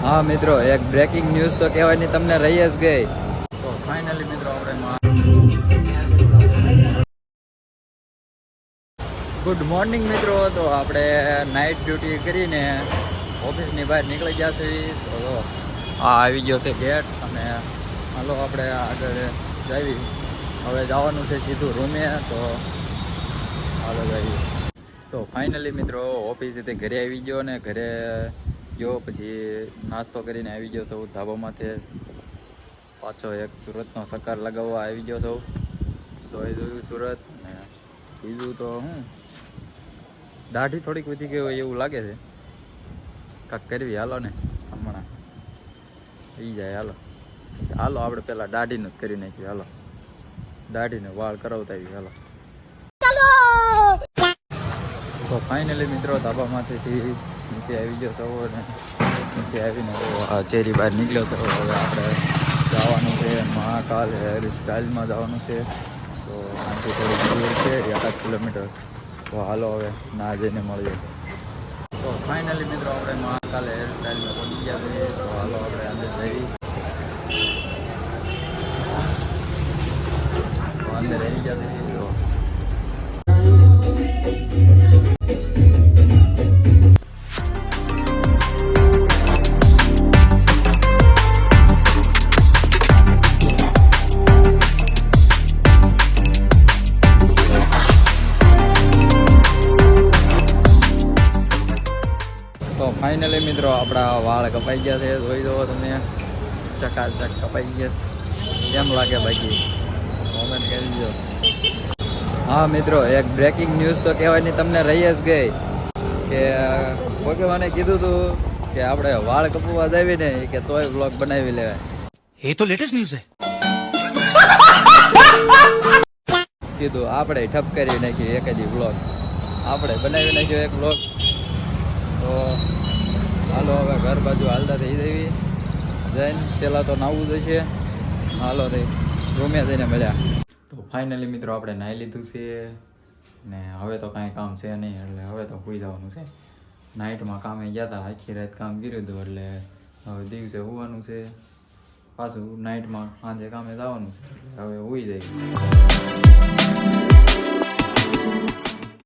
હા મિત્રો, એક બ્રેકિંગ ન્યૂઝ તો કહેવાની તમને રહી જ ગઈ. તો ફાઇનલી મિત્રો ગુડ મોર્નિંગ મિત્રો. તો આપણે નાઇટ ડ્યુટી કરીને ઓફિસની બહાર નીકળી ગયા છીએ. તો આ આવી ગયો છે ગેટ અને હાલો આપણે આગળ જઈએ. હવે જવાનું છે સીધું રૂમે. તો હાલો જઈએ. તો ફાઇનલી મિત્રો ઓફિસેથી ઘરે આવી ગયો ને ઘરે ગયો પછી નાસ્તો કરીને આવી ગયો સૌ ધાબામાંથી. પાછો એક સુરતનો સકાર લગાવવા આવી ગયો સૌ. જોઈ જોયું સુરત ને બીજું તો દાઢી થોડીક વધી ગઈ હોય એવું લાગે છે. કાંક કરવી હાલો ને હમણાં થઈ જાય. હાલો આપણે પહેલાં દાઢીનું જ કરી નાખ્યું. હાલો દાઢીને વાળ કરાવતા આવી. હાલો તો ફાઇનલી મિત્રો ધાબામાંથી નીચે આવી ગયો સૌ અને નીચે આવીને ચેરી બહાર નીકળ્યો હતો. હવે આપણે જવાનું છે મહાકાલ હેર સ્ટાઇલમાં જવાનું છે. તો આનાથી થોડીક દૂર છે 1 કિલોમીટર. તો હાલો હવે ના જઈને મળીએ. તો ફાઇનલી મિત્રો આપણે મહાકાલ હેર સ્ટાઇલમાં પહોંચી ગયા છીએ. તો હાલો આપણે અંદર જઈ અંદર આવી ગયા છીએ. તો ફાઇનલી મિત્રો આપણા વાળ કપાઈ ગયા છે. જોઈ દો તમે ચકાચક કપાઈ ગયા. કેમ લાગે બાકી કોમેન્ટ કરી દો. હા મિત્રો, એક બ્રેકિંગ ન્યૂઝ તો કહેવાની તમને રહી જ ગઈ કે કોકે મને કીધું હતું કે આપણે વાળ કપવા જાવી ને કે તોય વ્લોગ બનાવી લેવાય. એ તો લેટેસ્ટ ન્યૂઝ હે. કીધું આપણે ઠપ કરી નાખ્યું એક જ વ્લોગ. આપણે બનાવી નાખ્યો એક વ્લોગ. તો હાલો હવે ઘર બાજુ હાલતા થઈ જવી જઈને પહેલાં તો નાહવું જશે. હાલો થઈ રૂમે જઈને મળ્યા. તો ફાઇનલી મિત્રો આપણે નાહી લીધું છે ને હવે તો કાંઈ કામ છે નહીં એટલે હવે તો સૂઈ જવાનું છે. નાઇટમાં કામે ગયા હતા, આખી રાત કામ કર્યું હતું એટલે હવે દિવસે હોવાનું છે. પાછું નાઇટમાં સાંજે કામે જવાનું છે એટલે હવે સૂઈ જાય.